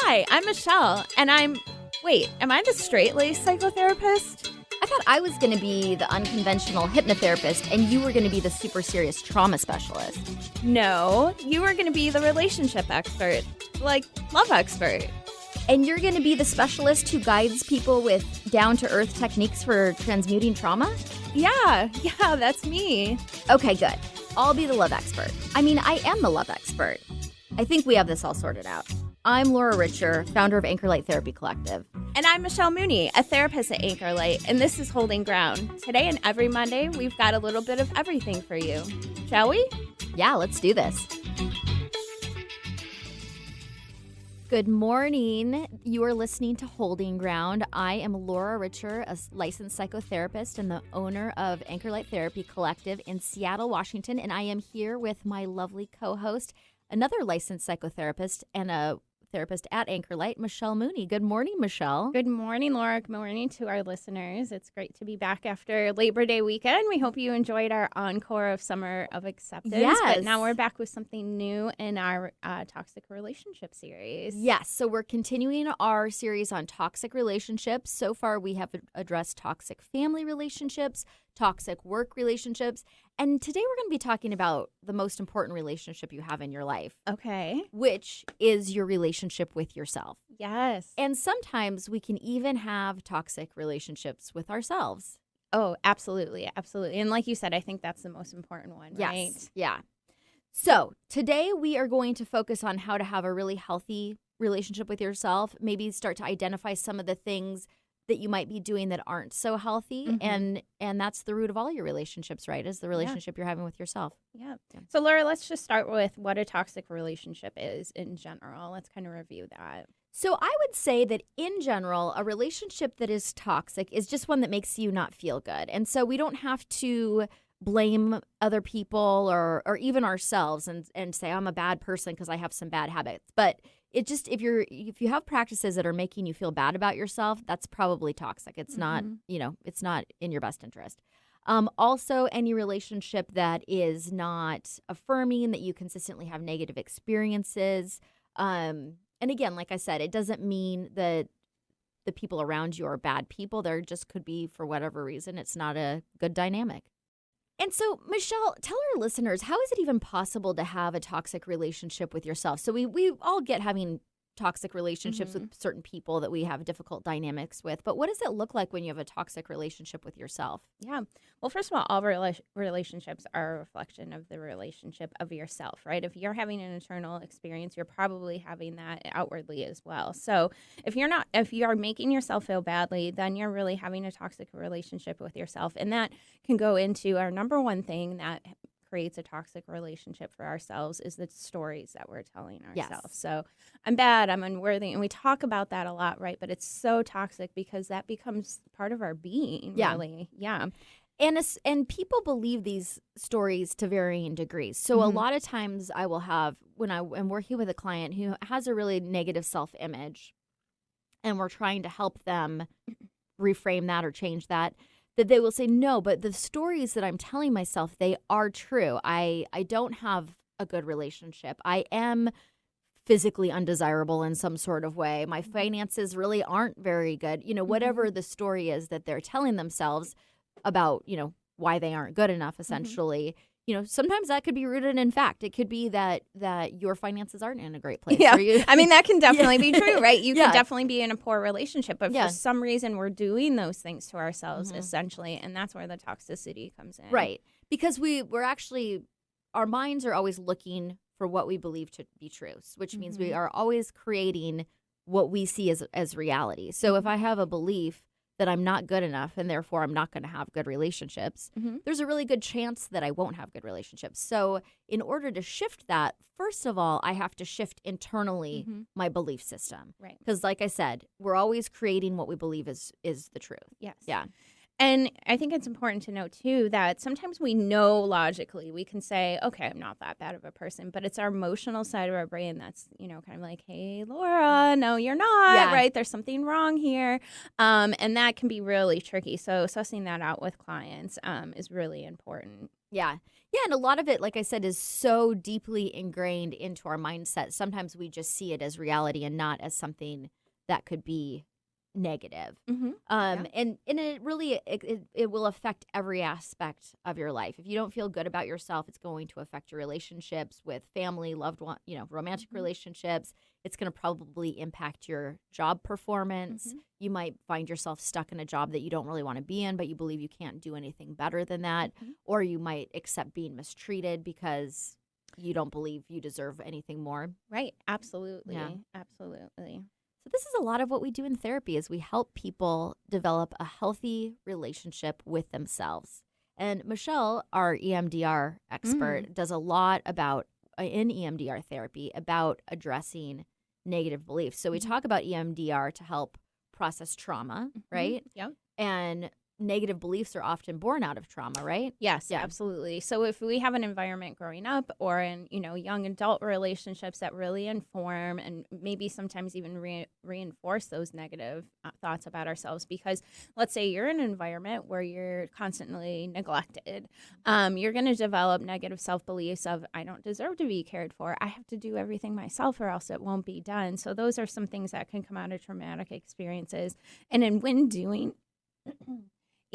Hi, I'm Michelle, and wait, am I the straight-laced psychotherapist? I thought I was going to be the unconventional hypnotherapist and you were going to be the super serious trauma specialist. No, you are going to be the relationship expert, like love expert. And you're going to be the specialist who guides people with down-to-earth techniques for transmuting trauma? Yeah, that's me. Okay, good. I'll be the love expert. I mean, I am the love expert. I think we have this all sorted out. I'm Laura Richer, founder of Anchor Light Therapy Collective. And I'm Michelle Mooney, a therapist at Anchor Light, and this is Holding Ground. Today and every Monday, we've got a little bit of everything for you. Shall we? Yeah, let's do this. Good morning. You are listening to Holding Ground. I am Laura Richer, a licensed psychotherapist and the owner of Anchor Light Therapy Collective in Seattle, Washington. And I am here with my lovely co-host, another licensed psychotherapist and a therapist at Anchor Light, Michelle Mooney. Good morning, Michelle. Good morning, Laura. Good morning to our listeners. It's great to be back after Labor Day weekend. We hope you enjoyed our encore of Summer of Acceptance. Yes. But now we're back with something new in our toxic relationship series. Yes, so we're continuing our series on toxic relationships. So far, we have addressed toxic family relationships, toxic work relationships, and today we're going to be talking about the most important relationship you have in your life. Okay. Which is your relationship with yourself. Yes. And sometimes we can even have toxic relationships with ourselves. Oh, absolutely. Absolutely. And like you said, I think that's the most important one, right? Yes. Yeah. So today we are going to focus on how to have a really healthy relationship with yourself. Maybe start to identify some of the things that you might be doing that aren't so healthy. Mm-hmm. And that's the root of all your relationships, right? Is the relationship you're having with yourself. Yeah. So Laura, let's just start with what a toxic relationship is in general. Let's kind of review that. So I would say that in general, a relationship that is toxic is just one that makes you not feel good. And so we don't have to blame other people or even ourselves and say I'm a bad person because I have some bad habits. But it just if you have practices that are making you feel bad about yourself, that's probably toxic. It's not, it's not in your best interest. Also, any relationship that is not affirming, that you consistently have negative experiences. And again, like I said, it doesn't mean that the people around you are bad people. There just could be, for whatever reason, it's not a good dynamic. And so, Michelle, tell our listeners, how is it even possible to have a toxic relationship with yourself? So we all get having toxic relationships with certain people that we have difficult dynamics with. But what does it look like when you have a toxic relationship with yourself? Yeah. Well, first of all relationships are a reflection of the relationship of yourself, right? If you're having an internal experience, you're probably having that outwardly as well. So if you are making yourself feel badly, then you're really having a toxic relationship with yourself. And that can go into our number one thing that creates a toxic relationship for ourselves is the stories that we're telling ourselves. Yes. So I'm bad, I'm unworthy. And we talk about that a lot, right? But it's so toxic because that becomes part of our being, really. Yeah. And people believe these stories to varying degrees. So a lot of times I will have, when I am working with a client who has a really negative self-image and we're trying to help them reframe that or change that they will say, no, but the stories that I'm telling myself, they are true. I don't have a good relationship. I am physically undesirable in some sort of way. My finances really aren't very good. Whatever the story is that they're telling themselves about, why they aren't good enough, essentially. Sometimes that could be rooted in fact. It could be that your finances aren't in a great place. Yeah, I mean, that can definitely be true, right? You could Yeah. definitely be in a poor relationship, but Yeah. for some reason we're doing those things to ourselves, essentially, and that's where the toxicity comes in. Right. Because we're actually, our minds are always looking for what we believe to be true, which means we are always creating what we see as reality. So if I have a belief that I'm not good enough and therefore I'm not going to have good relationships, there's a really good chance that I won't have good relationships. So in order to shift that, first of all, I have to shift internally my belief system. Right. Because like I said, we're always creating what we believe is the truth. Yes. Yeah. And I think it's important to note, too, that sometimes we know logically, we can say, okay, I'm not that bad of a person, but it's our emotional side of our brain that's, kind of like, hey, Laura, no, you're not, right? There's something wrong here. And that can be really tricky. So sussing that out with clients is really important. Yeah. Yeah. And a lot of it, like I said, is so deeply ingrained into our mindset. Sometimes we just see it as reality and not as something that could be negative. Mm-hmm. Yeah. And it really it will affect every aspect of your life. If you don't feel good about yourself, it's going to affect your relationships with family, loved one, romantic Mm-hmm. relationships. It's going to probably impact your job performance. Mm-hmm. You might find yourself stuck in a job that you don't really want to be in, but you believe you can't do anything better than that. Mm-hmm. Or you might accept being mistreated because you don't believe you deserve anything more. Right. Absolutely. Yeah. Absolutely. So this is a lot of what we do in therapy is we help people develop a healthy relationship with themselves. And Michelle, our EMDR expert, does a lot about in EMDR therapy about addressing negative beliefs. So we talk about EMDR to help process trauma, right? Yep. And negative beliefs are often born out of trauma, right? Yes, Yeah. absolutely. So if we have an environment growing up or in, young adult relationships that really inform and maybe sometimes even reinforce those negative thoughts about ourselves, because let's say you're in an environment where you're constantly neglected, you're going to develop negative self-beliefs of, I don't deserve to be cared for. I have to do everything myself or else it won't be done. So those are some things that can come out of traumatic experiences. And when doing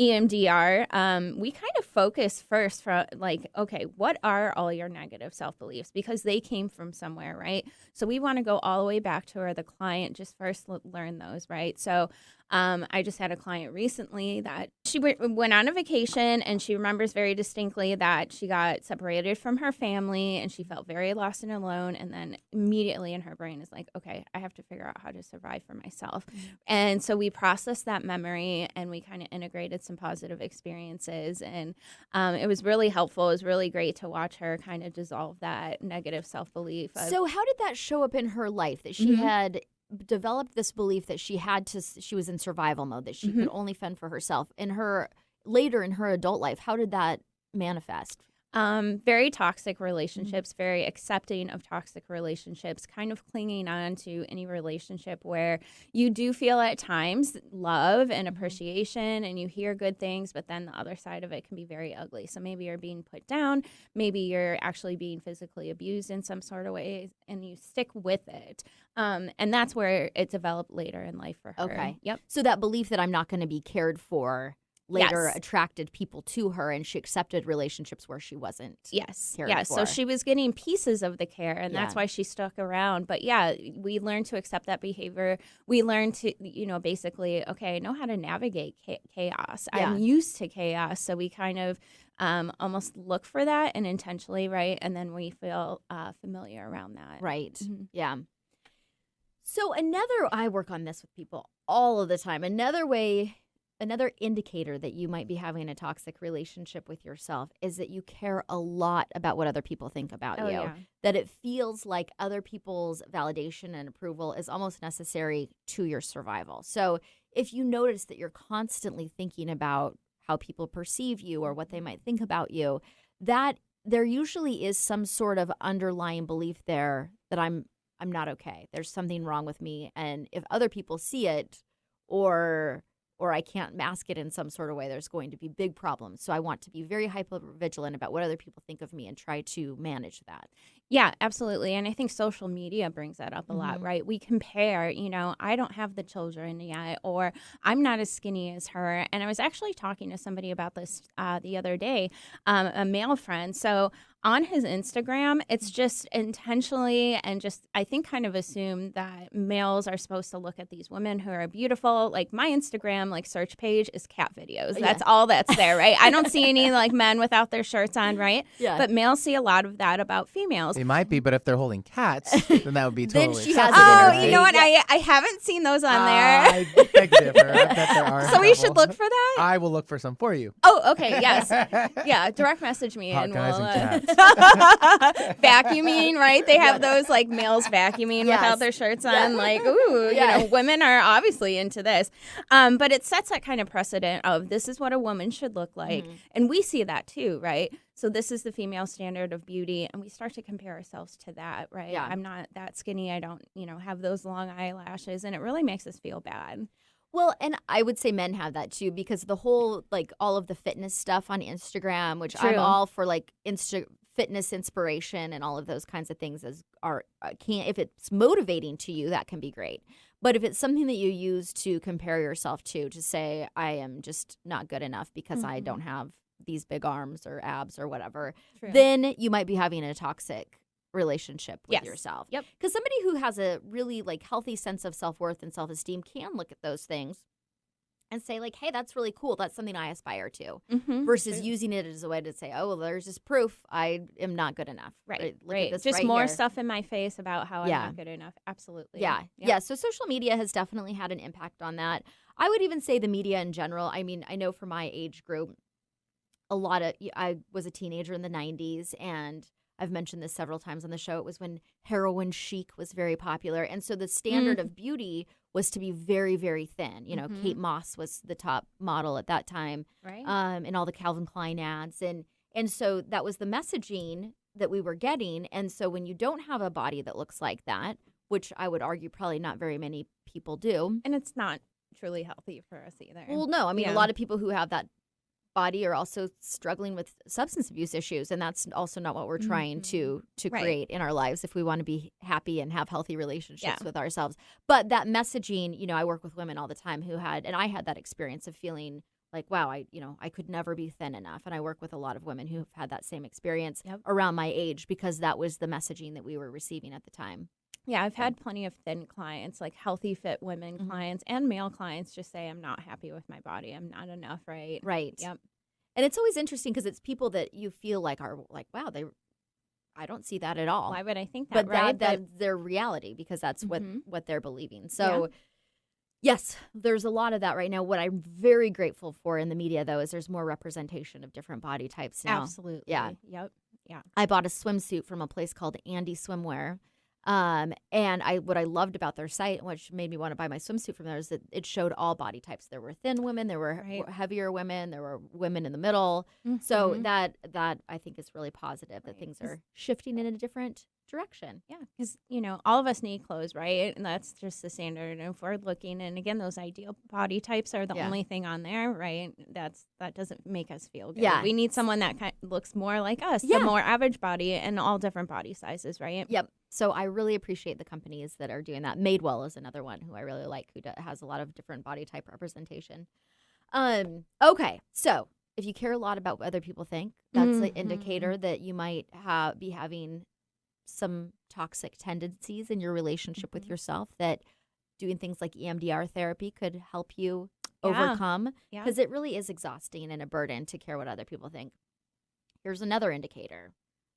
EMDR, we kind of focus first for like, okay, what are all your negative self-beliefs? Because they came from somewhere, right? So we want to go all the way back to where the client just first learn those, right? So I just had a client recently that she went on a vacation and she remembers very distinctly that she got separated from her family and she felt very lost and alone. And then immediately in her brain is like, okay, I have to figure out how to survive for myself. And so we processed that memory and we kind of integrated some positive experiences. And it was really helpful. It was really great to watch her kind of dissolve that negative self-belief. So how did that show up in her life that she had developed this belief that she was in survival mode, that she could only fend for herself? Later in her adult life, how did that manifest? Very toxic relationships, very accepting of toxic relationships, kind of clinging on to any relationship where you do feel at times love and appreciation and you hear good things, but then the other side of it can be very ugly. So maybe you're being put down, maybe you're actually being physically abused in some sort of way, and you stick with it. And that's where it developed later in life for her. Okay. Yep. So that belief that I'm not going to be cared for later Yes. attracted people to her, and she accepted relationships where she wasn't cared Yes. for. So she was getting pieces of the care, and that's Yeah. why she stuck around. But yeah, we learned to accept that behavior. We learned to, basically, okay, I know how to navigate chaos. Yeah. I'm used to chaos. So we kind of almost look for that and intentionally, right? And then we feel familiar around that. Right. Mhm. Yeah. So I work on this with people all of the time. Another indicator that you might be having a toxic relationship with yourself is that you care a lot about what other people think about Oh, you. yeah. That it feels like other people's validation and approval is almost necessary to your survival. So if you notice that you're constantly thinking about how people perceive you or what they might think about you, that there usually is some sort of underlying belief there that I'm not okay. There's something wrong with me, and if other people see it, or I can't mask it in some sort of way, there's going to be big problems. So I want to be very hyper vigilant about what other people think of me and try to manage that. Yeah, absolutely. And I think social media brings that up a lot, Mhm. right? We compare, I don't have the children yet, or I'm not as skinny as her. And I was actually talking to somebody about this the other day, a male friend. So on his Instagram, it's just intentionally and just, I think, kind of assume that males are supposed to look at these women who are beautiful. Like my Instagram, search page is cat videos. Yeah. That's all that's there, right? I don't see any men without their shirts on, right? Yeah. But males see a lot of that about females. They might be, but if they're holding cats, then that would be Then totally she has acceptable, it in her Oh, right? you know what? Yeah. I haven't seen those on there. I beg to differ. I bet there are. So we should several. look for that? I will look for some for you. Oh, okay. Yes. Yeah. Direct message me and we'll Hot vacuuming, right? They have those males vacuuming Yes. without their shirts on. Yeah. Ooh, Yeah. women are obviously into this. But it sets that kind of precedent of this is what a woman should look like. Mhm. And we see that too, right? So this is the female standard of beauty. And we start to compare ourselves to that, right? Yeah. I'm not that skinny. I don't, have those long eyelashes. And it really makes us feel bad. Well, and I would say men have that too, because the whole, like, all of the fitness stuff on Instagram, which I'm True. all for, like, fitness inspiration and all of those kinds of things can if it's motivating to you, that can be great. But if it's something that you use to compare yourself to say, I am just not good enough because I don't have these big arms or abs or whatever, True. then you might be having a toxic relationship with Yes. yourself. Yep. Because somebody who has a really, like, healthy sense of self-worth and self-esteem can look at those things and say, like, hey, that's really cool. That's something I aspire to. Versus True. using it as a way to say, oh, well, there's this proof I am not good enough. Right. Look Right. at this Just right more here. stuff in my face about how Yeah. I'm not good enough. Absolutely. Yeah. Yep. Yeah. So social media has definitely had an impact on that. I would even say the media in general. I mean, I know for my age group, I was a teenager in the 90s, and I've mentioned this several times on the show. It was when heroin chic was very popular. And so the standard of beauty was to be very, very thin. You know, Kate Moss was the top model at that time, Right. in all the Calvin Klein ads. And so that was the messaging that we were getting. And so when you don't have a body that looks like that, which I would argue probably not very many people do. And it's not truly healthy for us either. Well, no, I mean, Yeah. a lot of people who have that body are also struggling with substance abuse issues, and that's also not what we're trying to Right. create in our lives if we want to be happy and have healthy relationships Yeah. with ourselves. But that messaging, you know, I work with women all the time and I had that experience of feeling like, wow, I could never be thin enough. And I work with a lot of women who've had that same experience Yep. around my age, because that was the messaging that we were receiving at the time. Yeah, I've had plenty of thin clients, like healthy, fit women Mhm. clients and male clients just say, I'm not happy with my body. I'm not enough, right? Right. Yep. And it's always interesting because it's people that you feel like are like, wow, I don't see that at all. Why would I think that, But right? that's their reality, because that's Mhm. what they're believing. So yes, there's a lot of that right now. What I'm very grateful for in the media, though, is there's more representation of different body types now. Absolutely. Yeah. Yep. I bought a swimsuit from a place called Andy Swimwear. And what I loved about their site, which made me want to buy my swimsuit from there, is that it showed all body types. There were thin women, there were Right. heavier women, there were women in the middle. So Mhm. that I think is really positive, that Right. things are shifting in a different direction. Yeah, because all of us need clothes, right? And that's just the standard. And if we're looking, and again, those ideal body types are the Yeah. only thing on there, right? That doesn't make us feel good. Yeah. We need someone that looks more like us, Yeah. the more average body, and all different body sizes, right? Yep. So I really appreciate the companies that are doing that. Madewell is another one who I really like, who has a lot of different body type representation. Okay, so if you care a lot about what other people think, that's an indicator that you might be having some toxic tendencies in your relationship with yourself, that doing things like EMDR therapy could help you Yeah. overcome, Yeah. because it really is exhausting and a burden to care what other people think. Here's another indicator: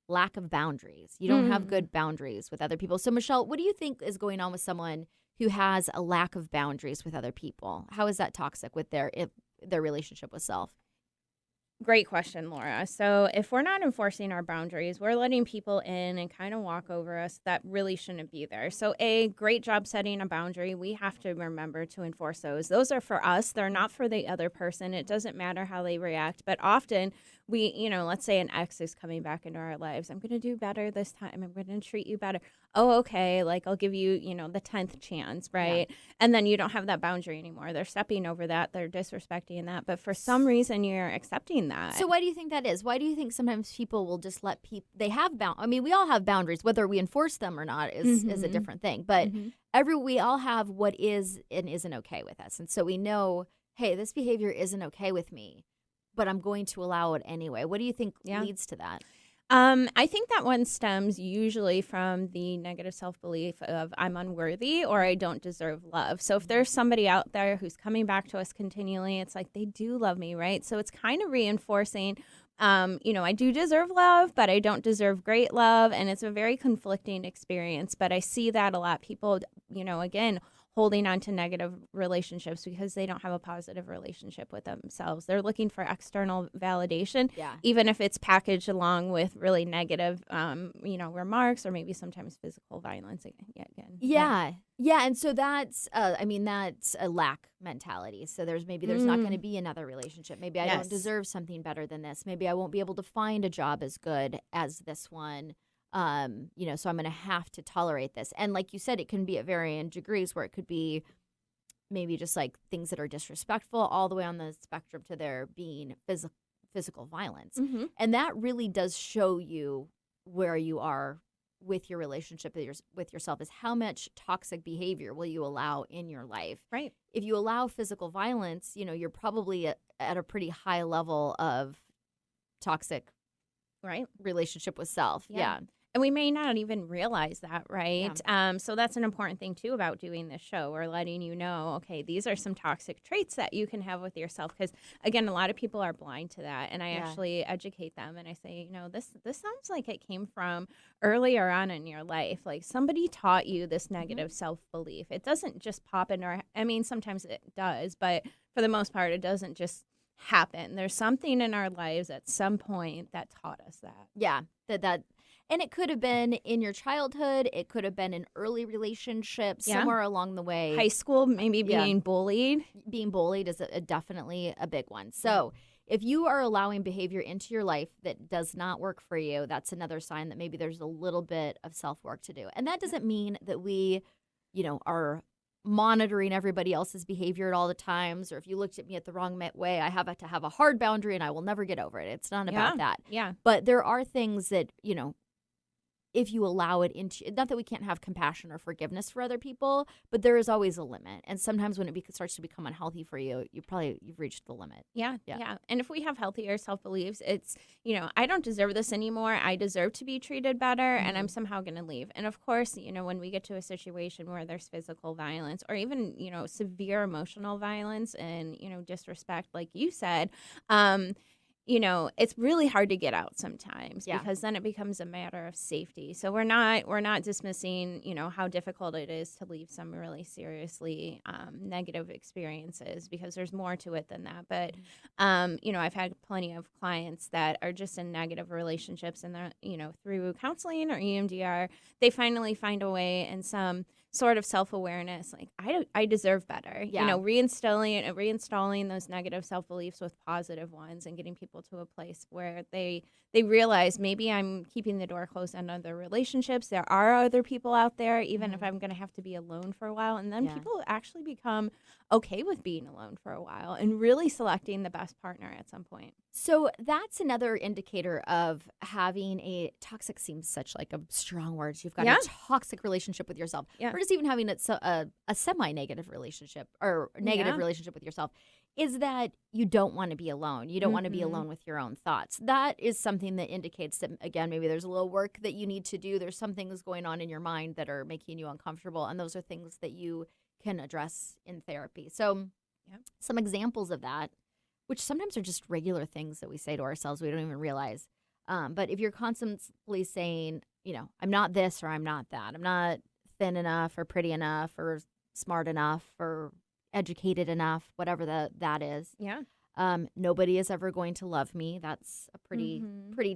lack of boundaries. You don't have good boundaries with other people. So, Michelle, what do you think is going on with someone who has a lack of boundaries with other people? How is that toxic with their relationship with self? Great question, Laura. So, if we're not enforcing our boundaries, we're letting people in and kind of walk over us that really shouldn't be there. So, great job setting a boundary. We have to remember to enforce those. Those are for us, they're not for the other person. It doesn't matter how they react. But often, let's say an ex is coming back into our lives. I'm going to do better this time. I'm going to treat you better. Oh, okay. Like, I'll give you, the 10th chance, right? And then you don't have that boundary anymore. They're stepping over that. They're disrespecting that. But for some reason, you're accepting that. So why do you think that is? Why do you think sometimes people will just let people, they have I mean, we all have boundaries. Whether we enforce them or not is a different thing. But we all have what is and isn't okay with us. And so we know, hey, this behavior isn't okay with me, but I'm going to allow it anyway. What do you think leads to that? I think that one stems usually from the negative self-belief of I'm unworthy or I don't deserve love. So if there's somebody out there who's coming back to us continually, it's like they do love me, right? So it's kind of reinforcing, I do deserve love, but I don't deserve great love. And it's a very conflicting experience. But I see that a lot. People, again, holding on to negative relationships because they don't have a positive relationship with themselves. They're looking for external validation, even if it's packaged along with really negative, remarks or maybe sometimes physical violence again. Yeah. And so that's a lack mentality. So there's not going to be another relationship. Maybe I don't deserve something better than this. Maybe I won't be able to find a job as good as this one. So I'm going to have to tolerate this. And like you said, it can be at varying degrees, where it could be maybe just like things that are disrespectful, all the way on the spectrum to there being physical violence. Mm-hmm. And that really does show you where you are with your relationship with yourself, is how much toxic behavior will you allow in your life. Right. If you allow physical violence, you're probably at a pretty high level of toxic Right. relationship with self. Yeah. And we may not even realize that, right? So that's an important thing, too, about doing this show. We're letting you know, okay, these are some toxic traits that you can have with yourself. Because, again, a lot of people are blind to that. And I actually educate them. And I say, this sounds like it came from earlier on in your life. Like somebody taught you this negative self-belief. It doesn't just pop in our, I mean, sometimes it does. But for the most part, it doesn't just happen. There's something in our lives at some point that taught us that. Yeah. That and it could have been in your childhood. It could have been in early relationships, somewhere along the way. High school, maybe being bullied. Being bullied is definitely a big one. So if you are allowing behavior into your life that does not work for you, that's another sign that maybe there's a little bit of self-work to do. And that doesn't mean that we, are monitoring everybody else's behavior at all the times, or if you looked at me at the wrong way, I have to have a hard boundary and I will never get over it. It's not about that. Yeah. But there are things that, if you allow it into, not that we can't have compassion or forgiveness for other people, but there is always a limit. And sometimes when it starts to become unhealthy for you, you've reached the limit. Yeah. And if we have healthier self-beliefs, it's, I don't deserve this anymore. I deserve to be treated better, and I'm somehow going to leave. And of course, when we get to a situation where there's physical violence or even, severe emotional violence and, disrespect, like you said, it's really hard to get out sometimes because then it becomes a matter of safety. So we're not dismissing, how difficult it is to leave some really seriously negative experiences, because there's more to it than that. But, I've had plenty of clients that are just in negative relationships, and they're, through counseling or EMDR, they finally find a way and some sort of self-awareness, like I deserve better. Reinstalling those negative self-beliefs with positive ones, and getting people to a place where they realize maybe I'm keeping the door closed on other relationships. There are other people out there, even if I'm going to have to be alone for a while. And then people actually become okay with being alone for a while and really selecting the best partner at some point. So that's another indicator of having a toxic, seems such like a strong word. You've got a toxic relationship with yourself, or just even having a semi-negative relationship or negative relationship with yourself, is that you don't want to be alone. You don't want to be alone with your own thoughts. That is something that indicates that, again, maybe there's a little work that you need to do. There's some things going on in your mind that are making you uncomfortable, and those are things that you can address in therapy. So some examples of that, which sometimes are just regular things that we say to ourselves we don't even realize. But if you're constantly saying, I'm not this or I'm not that, I'm not thin enough or pretty enough or smart enough or educated enough, whatever that is. Yeah. Nobody is ever going to love me. That's a pretty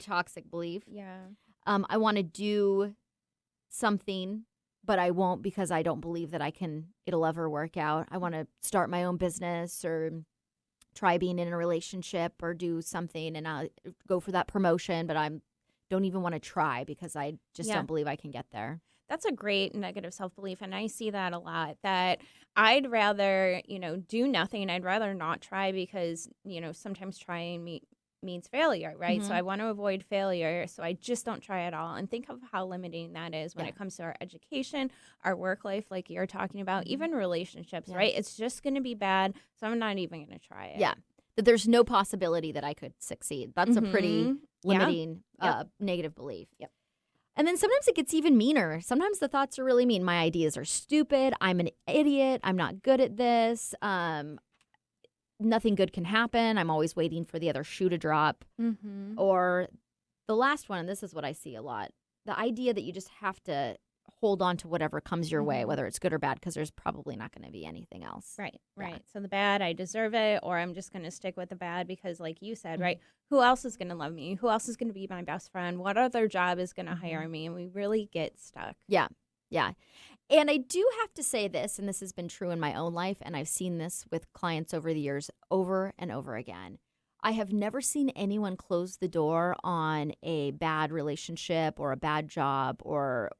toxic belief. Yeah. I want to do something, but I won't because I don't believe that it'll ever work out. I want to start my own business or try being in a relationship or do something, and I'll go for that promotion, but I don't even want to try because I just don't believe I can get there. That's a great negative self-belief, and I see that a lot, that I'd rather, do nothing. I'd rather not try because, sometimes trying means failure, right? So I want to avoid failure, so I just don't try at all. And think of how limiting that is when it comes to our education, our work life, like you're talking about, even relationships, right? It's just going to be bad, so I'm not even going to try it. Yeah, that there's no possibility that I could succeed. That's a pretty limiting negative belief. Yep. And then sometimes it gets even meaner. Sometimes the thoughts are really mean. My ideas are stupid. I'm an idiot. I'm not good at this. Nothing good can happen. I'm always waiting for the other shoe to drop. Or the last one, and this is what I see a lot, the idea that you just have to hold on to whatever comes your way, whether it's good or bad, because there's probably not going to be anything else. Right. So the bad, I deserve it, or I'm just going to stick with the bad because, like you said, right, who else is going to love me? Who else is going to be my best friend? What other job is going to hire me? And we really get stuck. Yeah. And I do have to say this, and this has been true in my own life, and I've seen this with clients over the years over and over again. I have never seen anyone close the door on a bad relationship or a bad job or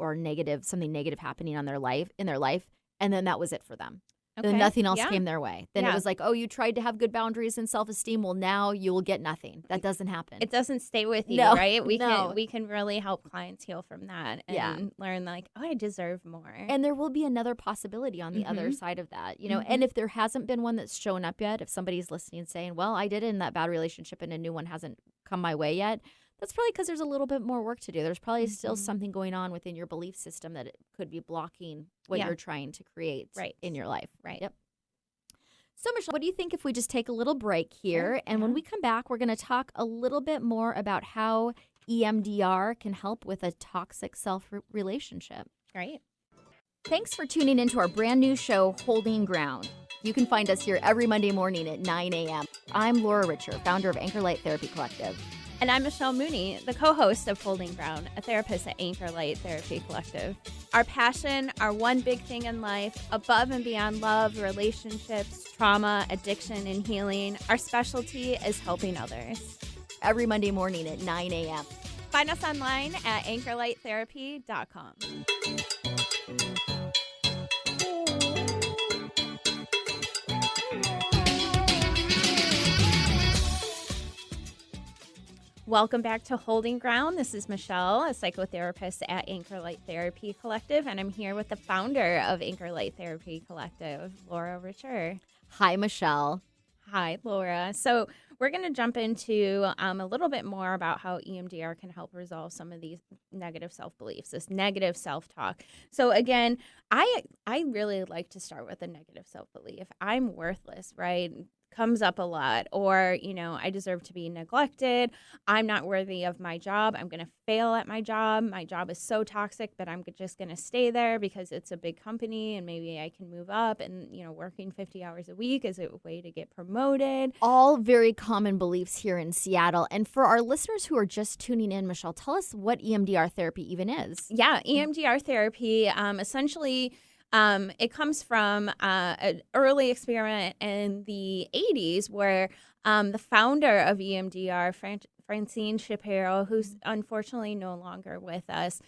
something negative happening in their life, and then that was it for them. then nothing else Yeah. came their way. Then it Yeah. was like, oh, you tried to have good boundaries and self-esteem. Well, now you will get nothing. That doesn't happen. It doesn't stay with you, No, right? no. We can really help clients heal from that and Yeah. learn like, oh, I deserve more. And there will be another possibility on the other Mhm. side of that, And if there hasn't been one that's shown up yet, if somebody's listening saying, well, I did it in that bad relationship and a new one hasn't come my way yet, that's probably because there's a little bit more work to do. There's probably still Mhm. something going on within your belief system that it could be blocking what Yeah. you're trying to create Right. in your life. Right. Yep. So, Michelle, what do you think if we just take a little break here? Sure, And when yeah. we come back, we're going to talk a little bit more about how EMDR can help with a toxic self relationship. Right. Thanks for tuning into our brand new show, Holding Ground. You can find us here every Monday morning at 9 a.m. I'm Laura Richer, founder of Anchor Light Therapy Collective. And I'm Michelle Mooney, the co-host of Holding Ground, a therapist at Anchor Light Therapy Collective. Our passion, our one big thing in life, above and beyond love, relationships, trauma, addiction, and healing, our specialty is helping others. Every Monday morning at 9 a.m. Find us online at anchorlighttherapy.com. Welcome back to Holding Ground. This is Michelle, a psychotherapist at Anchor Light Therapy Collective, and I'm here with the founder of Anchor Light Therapy Collective, Laura Richer. Hi, Michelle. Hi, Laura. So we're going to jump into a little bit more about how EMDR can help resolve some of these negative self-beliefs, this negative self-talk. So again, I really like to start with a negative self-belief. I'm worthless, right? Comes up a lot. Or, I deserve to be neglected. I'm not worthy of my job. I'm going to fail at my job. My job is so toxic, but I'm just going to stay there because it's a big company and maybe I can move up. And, working 50 hours a week is a way to get promoted. All very common beliefs here in Seattle. And for our listeners who are just tuning in, Michelle, tell us what EMDR therapy even is. Yeah, EMDR therapy, essentially, it comes from an early experiment in the 80s where the founder of EMDR, Francine Shapiro, who's unfortunately no longer with us,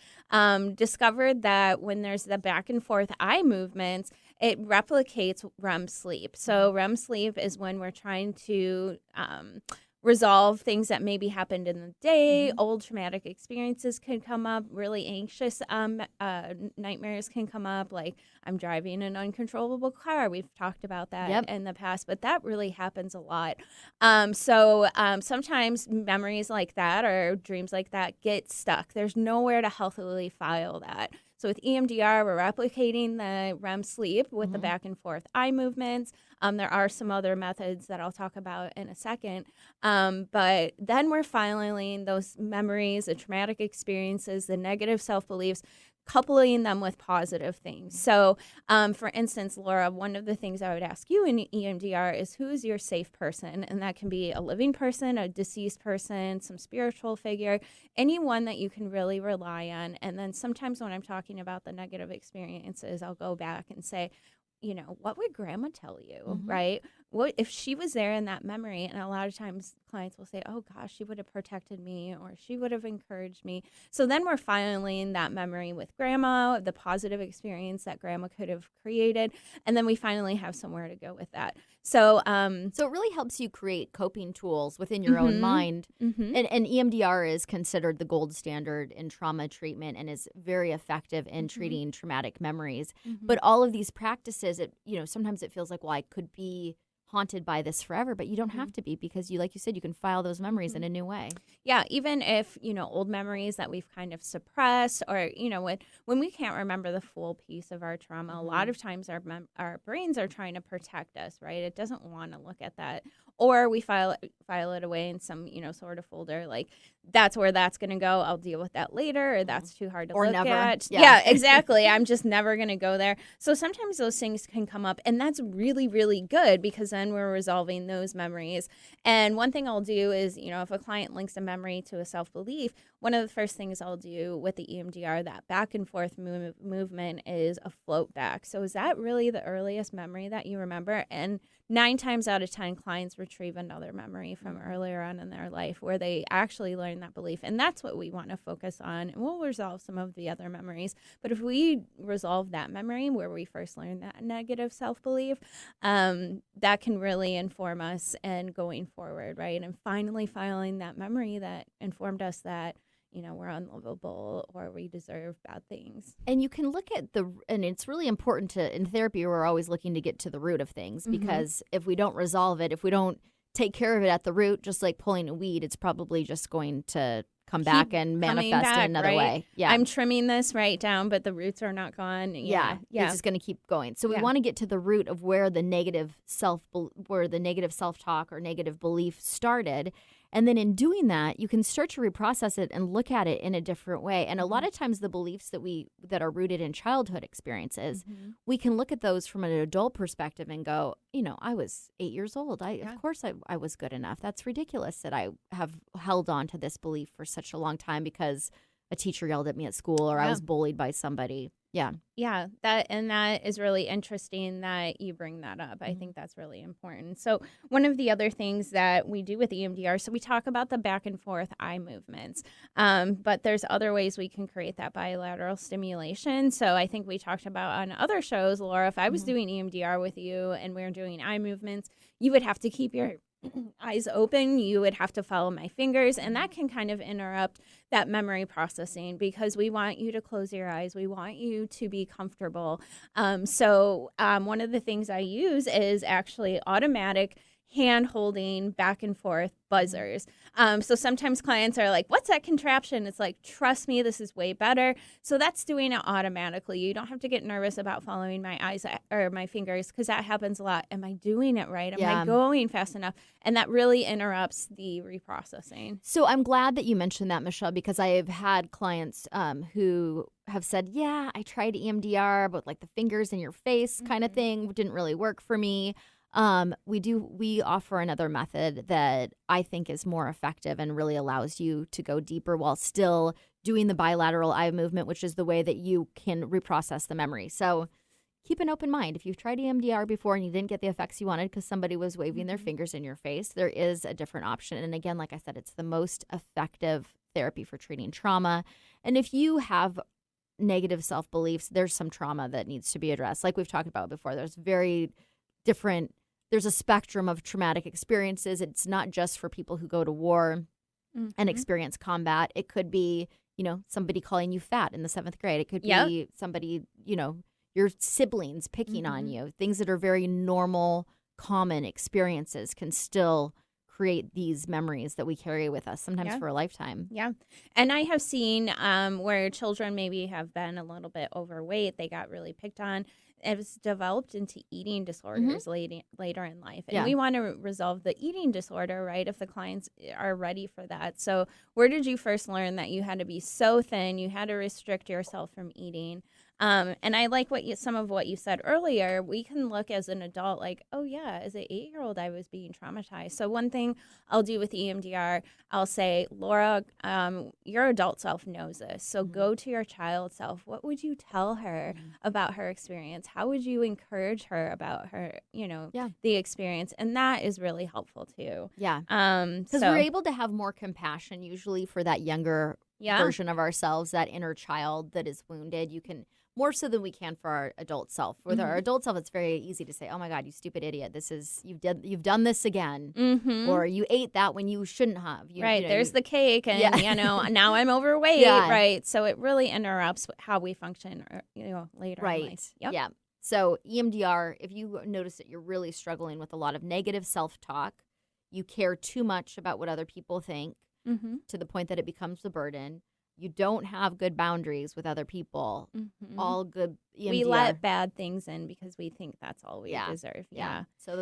discovered that when there's the back and forth eye movements, it replicates REM sleep. So REM sleep is when we're trying to resolve things that maybe happened in the day. Old traumatic experiences can come up. Really anxious nightmares can come up, like I'm driving an uncontrollable car. We've talked about that in the past, but that really happens a lot. So sometimes memories like that or dreams like that get stuck. There's nowhere to healthily file that. So with EMDR, we're replicating the REM sleep with the back and forth eye movements. There are some other methods that I'll talk about in a second. But then we're filing those memories, the traumatic experiences, the negative self-beliefs, coupling them with positive things. So, for instance, Laura, one of the things I would ask you in EMDR is who is your safe person? And that can be a living person, a deceased person, some spiritual figure, anyone that you can really rely on. And then sometimes when I'm talking about the negative experiences, I'll go back and say, what would grandma tell you, right? What if she was there in that memory? And a lot of times clients will say, oh gosh, she would have protected me or she would have encouraged me. So then we're filing that memory with grandma, the positive experience that grandma could have created. And then we finally have somewhere to go with that. So, So it really helps you create coping tools within your own mind. And EMDR is considered the gold standard in trauma treatment and is very effective in treating traumatic memories. But all of these practices, sometimes it feels like, well, I could be haunted by this forever, but you don't have to be because like you said, you can file those memories in a new way. Yeah, even if, old memories that we've kind of suppressed or, when we can't remember the full piece of our trauma, a lot of times our brains are trying to protect us, right? It doesn't want to look at that. Or we file it away in some, sort of folder, like that's where that's going to go. I'll deal with that later, or that's too hard to look never. at. Yeah, exactly. I'm just never going to go there. So sometimes those things can come up, and that's really, really good because then we're resolving those memories. And one thing I'll do is, if a client links a memory to a self-belief, one of the first things I'll do with the EMDR, that back and forth movement, is a float back. So is that really the earliest memory that you remember? And 9 times out of 10, clients retrieve another memory from earlier on in their life where they actually learn that belief. And that's what we want to focus on. And we'll resolve some of the other memories. But if we resolve that memory where we first learned that negative self-belief, that can really inform us and going forward, right? And finally filing that memory that informed us that, we're unlovable or we deserve bad things. And you can look at and it's really important in therapy, we're always looking to get to the root of things, because if we don't resolve it, if we don't take care of it at the root, just like pulling a weed, it's probably just going to come back and manifest in another way. Yeah. I'm trimming this right down, but the roots are not gone. Yeah. It's just going to keep going. So we want to get to the root of where the negative self-talk or negative belief started. And then in doing that, you can start to reprocess it and look at it in a different way. And a lot of times the beliefs that are rooted in childhood experiences, we can look at those from an adult perspective and go, I was 8 years old. Of course I was good enough. That's ridiculous that I have held on to this belief for such a long time because a teacher yelled at me at school or I was bullied by somebody. Yeah. Yeah, that is really interesting that you bring that up. I think that's really important. So one of the other things that we do with EMDR, so we talk about the back and forth eye movements, but there's other ways we can create that bilateral stimulation. So I think we talked about on other shows, Laura, if I was doing EMDR with you and we were doing eye movements, you would have to keep your eyes open, you would have to follow my fingers, and that can kind of interrupt that memory processing because we want you to close your eyes. We want you to be comfortable. So one of the things I use is actually automatic hand holding back and forth buzzers. So sometimes clients are like, what's that contraption? It's like, trust me, this is way better. So that's doing it automatically. You don't have to get nervous about following my eyes or my fingers because that happens a lot. Am I doing it right? Am I going fast enough? And that really interrupts the reprocessing. So I'm glad that you mentioned that, Michelle, because I have had clients who have said, yeah, I tried EMDR, but like the fingers in your face kind of thing didn't really work for me. We offer another method that I think is more effective and really allows you to go deeper while still doing the bilateral eye movement, which is the way that you can reprocess the memory. So keep an open mind. If you've tried EMDR before and you didn't get the effects you wanted because somebody was waving their fingers in your face, there is a different option. And again, like I said, it's the most effective therapy for treating trauma. And if you have negative self-beliefs, there's some trauma that needs to be addressed. Like we've talked about before, there's a spectrum of traumatic experiences. It's not just for people who go to war and experience combat. It could be, somebody calling you fat in the 7th grade. It could be somebody, your siblings picking on you. Things that are very normal, common experiences can still create these memories that we carry with us, sometimes for a lifetime. Yeah. And I have seen where children maybe have been a little bit overweight. They got really picked on. It's developed into eating disorders later in life. And we want to resolve the eating disorder, right, if the clients are ready for that. So where did you first learn that you had to be so thin, you had to restrict yourself from eating? And I like some of what you said earlier. We can look as an adult like, oh, yeah, as an 8-year-old, I was being traumatized. So one thing I'll do with EMDR, I'll say, Laura, your adult self knows this. So go to your child self. What would you tell her about her experience? How would you encourage her about her, the experience? And that is really helpful, too. Yeah. Because we're able to have more compassion usually for that younger version of ourselves, that inner child that is wounded. You can more so than we can for our adult self. With our adult self, it's very easy to say, "Oh my God, you stupid idiot! You've done this again," or "You ate that when you shouldn't have." There's the cake, and now I'm overweight. Right, so it really interrupts how we function, later in life. Yep. Yeah. So EMDR, if you notice that you're really struggling with a lot of negative self-talk, you care too much about what other people think to the point that it becomes a burden. You don't have good boundaries with other people. All good EMDR. We let bad things in because we think that's all we deserve. Yeah. So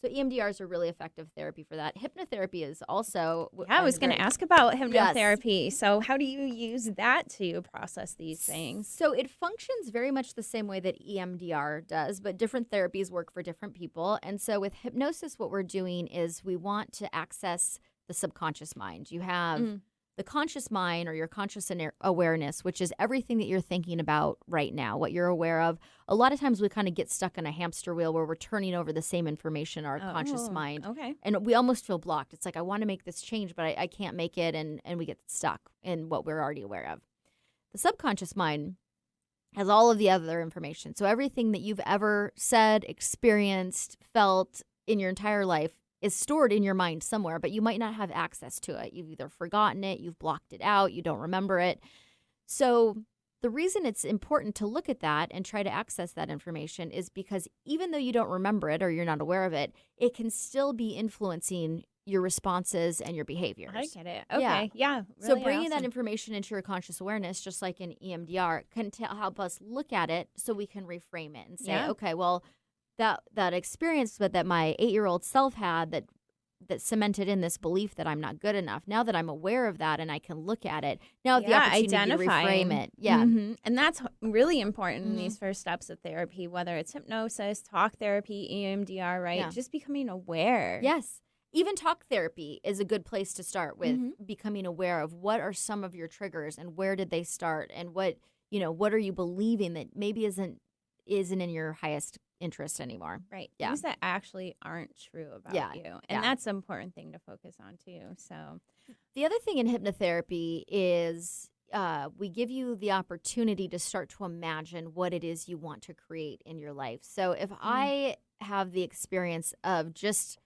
EMDRs are really effective therapy for that. Hypnotherapy is also. I was going to ask about hypnotherapy. Yes. So how do you use that to process these things? So it functions very much the same way that EMDR does, but different therapies work for different people. And so with hypnosis, what we're doing is we want to access the subconscious mind. You have the conscious mind or your conscious awareness, which is everything that you're thinking about right now, what you're aware of. A lot of times we kind of get stuck in a hamster wheel where we're turning over the same information in our conscious mind. Okay. And we almost feel blocked. It's like, I want to make this change, but I can't make it. And we get stuck in what we're already aware of. The subconscious mind has all of the other information. So everything that you've ever said, experienced, felt in your entire life is stored in your mind somewhere, but you might not have access to it. You've either forgotten it, you've blocked it out, you don't remember it. So the reason it's important to look at that and try to access that information is because even though you don't remember it or you're not aware of it, it can still be influencing your responses and your behaviors. I get it. Okay. Yeah. So bringing that information into your conscious awareness, just like in EMDR, can help us look at it so we can reframe it and say, okay, well, that experience that my 8-year-old self had that cemented in this belief that I'm not good enough. Now that I'm aware of that and I can look at it, now I have the opportunity to reframe it. Yeah. Mm-hmm. And that's really important in these first steps of therapy, whether it's hypnosis, talk therapy, EMDR, right? Yeah. Just becoming aware. Yes. Even talk therapy is a good place to start with becoming aware of what are some of your triggers and where did they start and what are you believing that maybe isn't in your highest interest anymore. Right. Yeah. Things that actually aren't true about you. And that's an important thing to focus on too. So the other thing in hypnotherapy is we give you the opportunity to start to imagine what it is you want to create in your life. So if I have the experience of just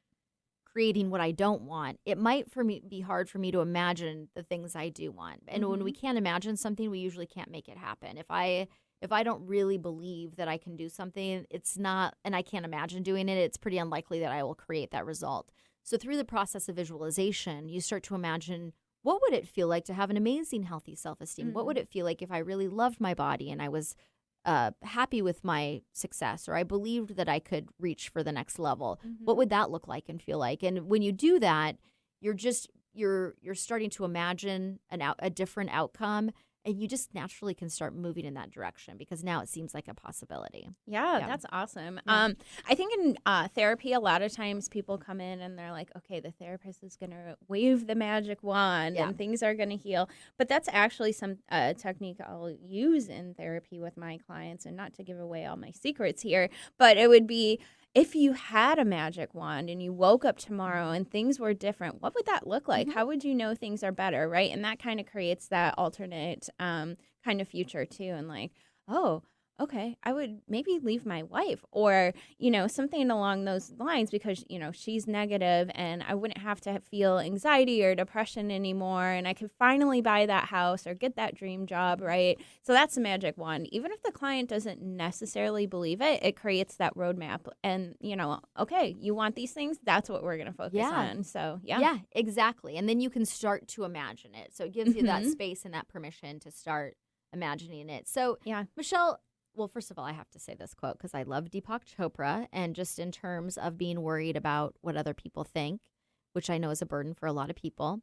creating what I don't want, it might be hard for me to imagine the things I do want. And when we can't imagine something, we usually can't make it happen. If I don't really believe that I can do something, it's not, and I can't imagine doing it, it's pretty unlikely that I will create that result. So through the process of visualization, you start to imagine, what would it feel like to have an amazing, healthy self-esteem? What would it feel like if I really loved my body and I was happy with my success, or I believed that I could reach for the next level? What would that look like and feel like? And when you do that, you're starting to imagine a different outcome. And you just naturally can start moving in that direction because now it seems like a possibility. Yeah, that's awesome. Yeah. I think in therapy, a lot of times people come in and they're like, okay, the therapist is going to wave the magic wand and things are going to heal. But that's actually some technique I'll use in therapy with my clients, and not to give away all my secrets here, but it would be, if you had a magic wand and you woke up tomorrow and things were different, what would that look like? How would you know things are better, right? And that kind of creates that alternate kind of future too. And like, oh, okay, I would maybe leave my wife, or, something along those lines, because, she's negative and I wouldn't have to feel anxiety or depression anymore. And I could finally buy that house or get that dream job, right? So that's a magic wand. Even if the client doesn't necessarily believe it, it creates that roadmap. And, okay, you want these things? That's what we're going to focus on. So, Yeah, exactly. And then you can start to imagine it. So it gives you that space and that permission to start imagining it. So, Michelle, well, first of all, I have to say this quote because I love Deepak Chopra, and just in terms of being worried about what other people think, which I know is a burden for a lot of people,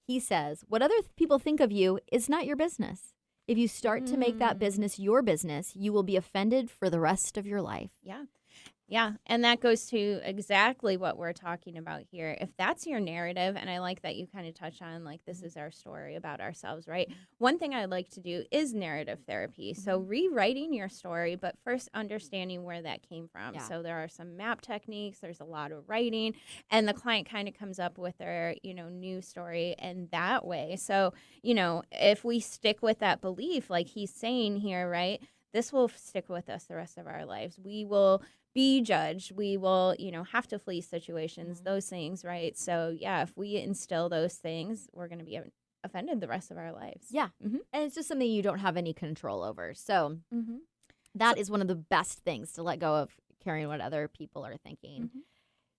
he says, what other people think of you is not your business. If you start to make that business your business, you will be offended for the rest of your life. Yeah. Yeah, and that goes to exactly what we're talking about here. If that's your narrative, and I like that you kind of touch on, like, this is our story about ourselves, right? One thing I like to do is narrative therapy. So rewriting your story, but first understanding where that came from. Yeah. So there are some map techniques, there's a lot of writing, and the client kind of comes up with their, new story in that way. So, if we stick with that belief, like he's saying here, right, this will stick with us the rest of our lives. We will be judged. We will, have to flee situations, those things, right? So, yeah, if we instill those things, we're going to be offended the rest of our lives. Yeah. And it's just something you don't have any control over. So that is one of the best things, to let go of caring what other people are thinking.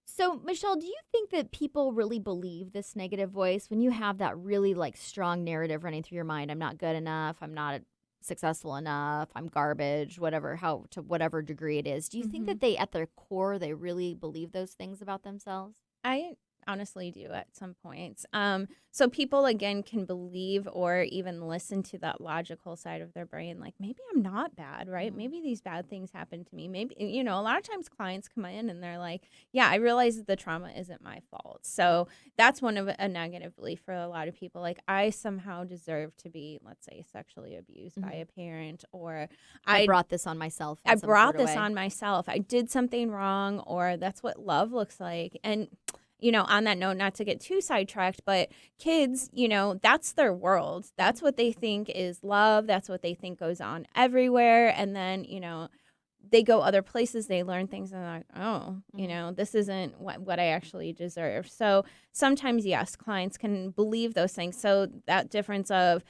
So, Michelle, do you think that people really believe this negative voice when you have that really strong narrative running through your mind? I'm not good enough. I'm not successful enough. I'm garbage, to whatever degree it is. Do you think that they, at their core, they really believe those things about themselves? I honestly do at some points. So people again can believe or even listen to that logical side of their brain, like maybe I'm not bad, right? Maybe these bad things happen to me. Maybe, a lot of times clients come in and they're like, yeah, I realize that the trauma isn't my fault. So that's one of a negative belief for a lot of people. Like I somehow deserve to be, let's say, sexually abused by a parent, or I brought this on myself. I brought this on myself. I did something wrong, or that's what love looks like. And on that note, not to get too sidetracked, but kids, that's their world. That's what they think is love. That's what they think goes on everywhere. And then, they go other places, they learn things, and they're like, oh, this isn't what I actually deserve. So sometimes, yes, clients can believe those things. So that difference of,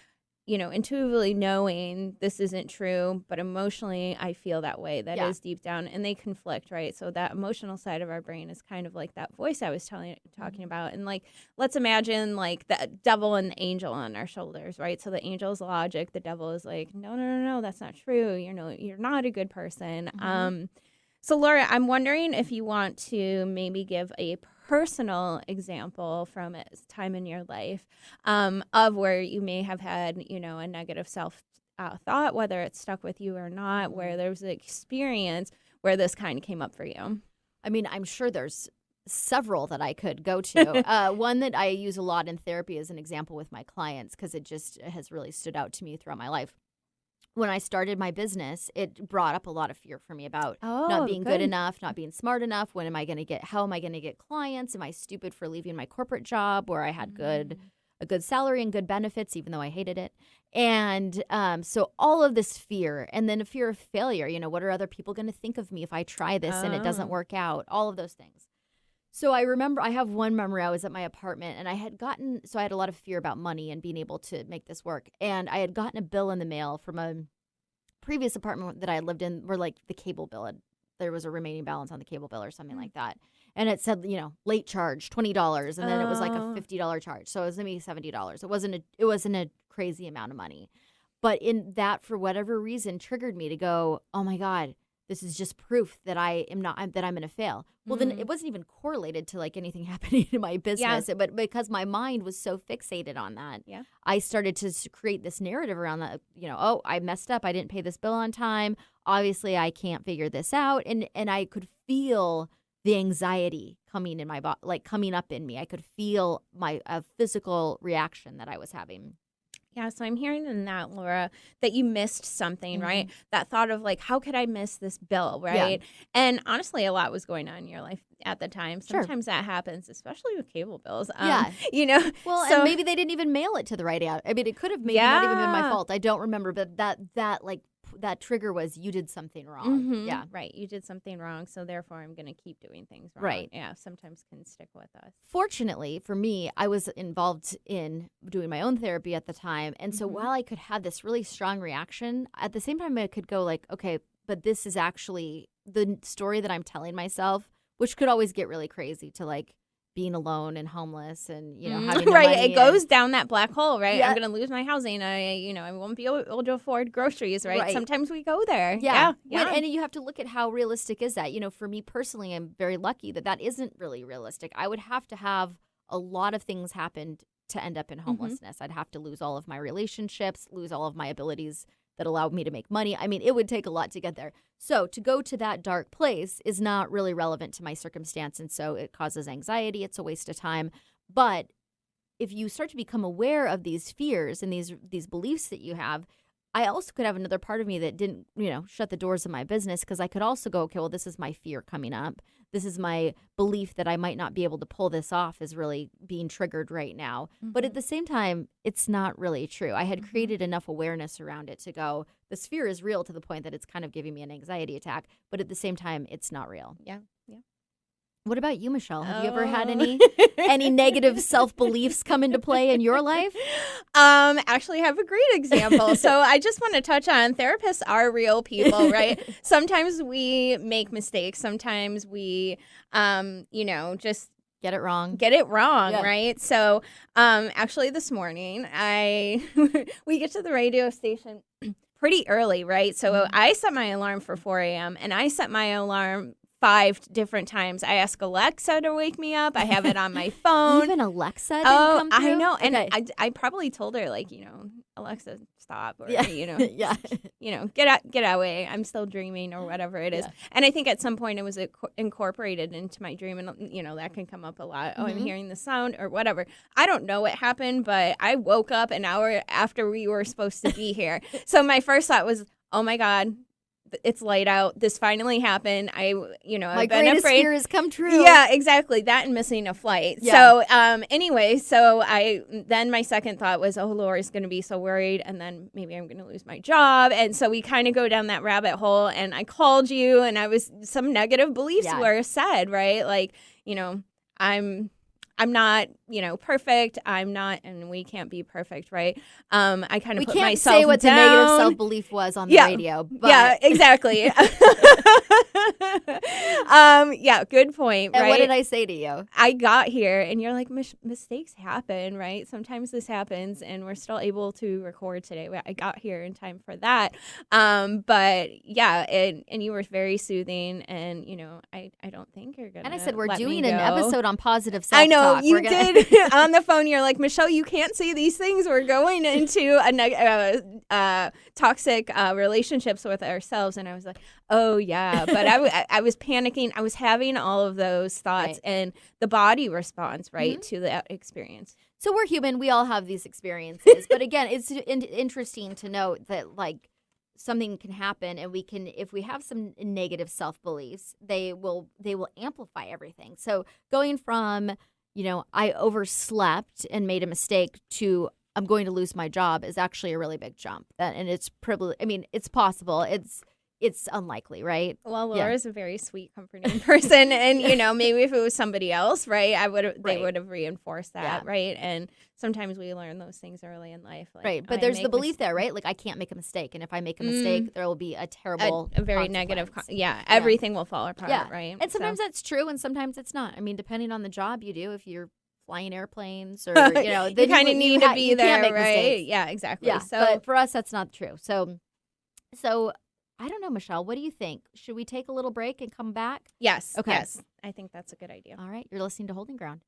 intuitively knowing this isn't true, but emotionally I feel that way. That is deep down, and they conflict, right? So that emotional side of our brain is kind of like that voice I was talking about. And like, let's imagine like the devil and the angel on our shoulders, right? So the angel's logic, the devil is like, no, that's not true. You're not a good person. So Laura, I'm wondering if you want to maybe give a personal example from a time in your life of where you may have had, a negative self thought, whether it stuck with you or not, where there was an experience where this kind of came up for you. I mean, I'm sure there's several that I could go to. One that I use a lot in therapy as an example with my clients, because it just has really stood out to me throughout my life. When I started my business, it brought up a lot of fear for me about not being good enough, not being smart enough. How am I going to get clients? Am I stupid for leaving my corporate job where I had a good salary and good benefits, even though I hated it? And so all of this fear, and then a fear of failure. What are other people going to think of me if I try this and it doesn't work out? All of those things. So I remember I have one memory. I was at my apartment, and I had a lot of fear about money and being able to make this work. And I had gotten a bill in the mail from a previous apartment that I lived in, where like the cable bill there was a remaining balance on the cable bill or something like that. And it said, late charge, $20. And then it was like a $50 charge. So it was maybe $70. It wasn't a crazy amount of money. But in that, for whatever reason, triggered me to go, oh my God, this is just proof that I'm going to fail. Well, then it wasn't even correlated to like anything happening in my business, but because my mind was so fixated on that, I started to create this narrative around that, oh, I messed up. I didn't pay this bill on time. Obviously, I can't figure this out. And I could feel the anxiety coming in my body, like coming up in me. I could feel my physical reaction that I was having. Yeah, so I'm hearing in that, Laura, that you missed something, right? That thought of like, how could I miss this bill, right? Yeah. And honestly, a lot was going on in your life at the time. Sometimes that happens, especially with cable bills. Well, and maybe they didn't even mail it to the right out. I mean, it could have maybe not even been my fault. I don't remember, but that trigger was you did something wrong. Yeah. Right. You did something wrong. So therefore I'm going to keep doing things wrong. Right. Yeah. Sometimes can stick with us. Fortunately for me, I was involved in doing my own therapy at the time. And so while I could have this really strong reaction, at the same time I could go like, okay, but this is actually the story that I'm telling myself, which could always get really crazy to like being alone and homeless and, having no money. It goes down that black hole, right? Yeah. I'm going to lose my housing. I won't be able to afford groceries, right? Sometimes we go there. Yeah. And you have to look at how realistic is that. For me personally, I'm very lucky that isn't really realistic. I would have to have a lot of things happen to end up in homelessness. I'd have to lose all of my relationships, lose all of my abilities that allowed me to make money. I mean, it would take a lot to get there. So to go to that dark place is not really relevant to my circumstance. And so it causes anxiety. It's a waste of time. But if you start to become aware of these fears and these beliefs that you have, I also could have another part of me that didn't, shut the doors of my business, because I could also go, okay, well, this is my fear coming up. This is my belief that I might not be able to pull this off is really being triggered right now. But at the same time, it's not really true. I had created enough awareness around it to go, this fear is real to the point that it's kind of giving me an anxiety attack. But at the same time, it's not real. Yeah. What about you, Michelle? Have you ever had any negative self-beliefs come into play in your life? Actually, I have a great example. So I just want to touch on therapists are real people, right? Sometimes we make mistakes. Sometimes we, just get it wrong, right? So actually this morning, we get to the radio station pretty early, right? So I set my alarm for 4 a.m. and I set my alarm 5 different times. I ask Alexa to wake me up. I have it on my phone. Even Alexa didn't Oh, come through? I know. And Okay. I probably told her, like, Alexa, stop, or, Yeah. Yeah. get away. I'm still dreaming, or whatever it is. Yeah. And I think at some point it was incorporated into my dream, and, that can come up a lot. Oh, I'm Mhm. hearing the sound or whatever. I don't know what happened, but I woke up an hour after we were supposed to be here. So my first thought was, oh my God, it's light out. This finally happened. My I've been greatest afraid. fear has come true. Yeah, exactly. That and missing a flight. Yeah. So, anyway, then my second thought was, oh, Laura's going to be so worried, and then maybe I'm going to lose my job. And so we kind of go down that rabbit hole, and I called you, and some negative beliefs Yeah. were said, right? Like, I'm not, perfect. I'm not, and we can't be perfect, right? I kind of We put can't myself say what the down. negative self-belief was on the Yeah. radio. But Yeah, exactly. Yeah, good point, and right? what did I say to you? I got here, and you're like, mistakes happen, right? Sometimes this happens, and we're still able to record today. I got here in time for that. But yeah, and you were very soothing, and I don't think you're gonna. And I said, we're let me doing an go. episode on positive self-talk. I know you We're gonna- did on the phone. You're like, Michelle, you can't say these things. We're going into a toxic relationships with ourselves, and I was like, oh yeah, but I was panicking. I was having all of those thoughts, Right. and the body responds right Mhm. to that experience. So we're human. We all have these experiences. But again, it's interesting to note that, like, something can happen, and we can, if we have some negative self-beliefs, they will amplify everything. So going from, I overslept and made a mistake to I'm going to lose my job is actually a really big jump. And it's probably, it's possible. It's unlikely, right? Well, Yeah. Laura's a very sweet, comforting person, and maybe if it was somebody else, right, they Right. would have reinforced that, Yeah. right? And sometimes we learn those things early in life, like, Right. But I there's the make belief there, right? Like, I can't make a mistake. And if I make a mistake, there will be a terrible, a very negative, consequence. everything will fall apart, Yeah. right? And sometimes So- that's true, and sometimes it's not. I mean, depending on the job you do, if you're flying airplanes or, you then kind of need to be you there, can't make right? mistakes. Yeah, exactly. Yeah, So but for us, that's not true. So I don't know, Michelle. What do you think? Should we take a little break and come back? yes, Okay. yes, I think that's a good idea. All right. You're listening to Holding Ground.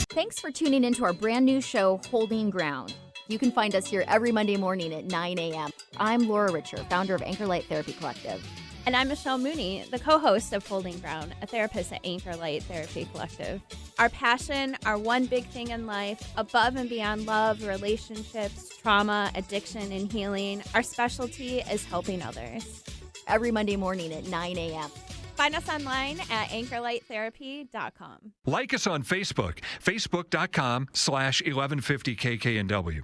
Thanks for tuning into our brand new show, Holding Ground. You can find us here every Monday morning at 9 a.m. I'm Laura Richer, founder of Anchor Light Therapy Collective. And I'm Michelle Mooney, the co-host of Holding Ground, a therapist at Anchor Light Therapy Collective. Our passion, our one big thing in life, above and beyond love, relationships, trauma, addiction, and healing, our specialty is helping others. Every Monday morning at 9 a.m. Find us online at anchorlighttherapy.com. Like us on Facebook, facebook.com/1150kknw.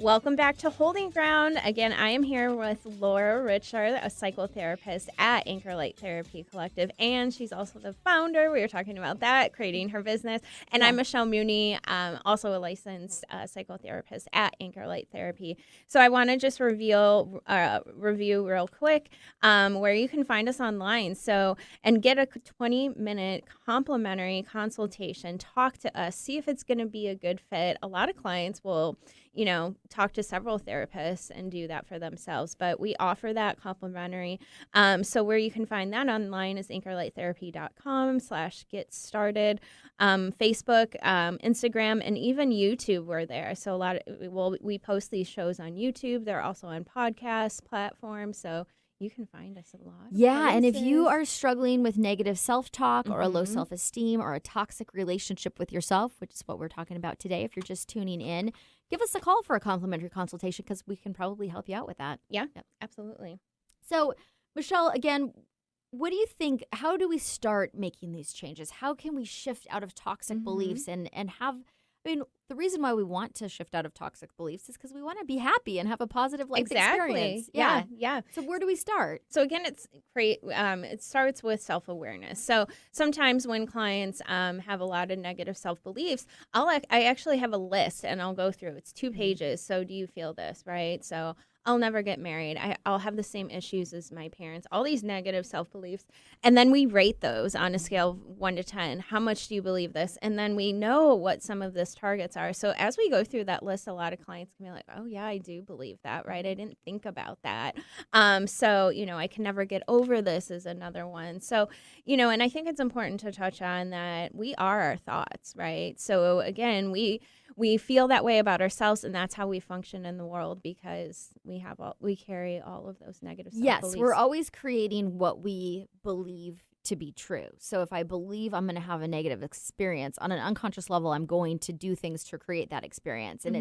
Welcome back to Holding Ground. Again, I am here with Laura Richer, a psychotherapist at Anchor Light Therapy Collective, and she's also the founder. We were talking about that, creating her business. And I'm Michelle Mooney, also a licensed psychotherapist at Anchor Light Therapy. So I want to just review real quick where you can find us online. So, and get a 20-minute complimentary consultation. Talk to us. See if it's going to be a good fit. A lot of clients will talk to several therapists and do that for themselves. But we offer that complimentary. So where you can find that online is anchorlighttherapy.com/get started. Facebook, Instagram, and even YouTube, we're there. So we post these shows on YouTube. They're also on podcast platforms. So you can find us a lot. Yeah, and if you places. are struggling with negative self-talk or a low Mhm. self-esteem or a toxic relationship with yourself, which is what we're talking about today, if you're just tuning in, give us a call for a complimentary consultation because we can probably help you out with that. Yeah, Yep. absolutely. So, Michelle, again, what do you think? How do we start making these changes? How can we shift out of toxic beliefs and have? I mean, the reason why we want to shift out of toxic beliefs is because we want to be happy and have a positive life experience. Yeah. So where do we start? So again, it starts with self-awareness. So sometimes when clients have a lot of negative self-beliefs, I actually have a list and I'll go through. It's 2 pages. So do you feel this, right? So I'll never get married. I'll have the same issues as my parents. All these negative self-beliefs. And then we rate those on a scale of 1 to 10. How much do you believe this? And then we know what some of this targets are. So as we go through that list, a lot of clients can be like, oh, yeah, I do believe that, right? I didn't think about that. So, I can never get over this is another one. So, and I think it's important to touch on that we are our thoughts, right? So again, we feel that way about ourselves, and that's how we function in the world because we carry all of those negative self-beliefs. Yes, we're always creating what we believe to be true. So if I believe I'm going to have a negative experience on an unconscious level, I'm going to do things to create that experience. And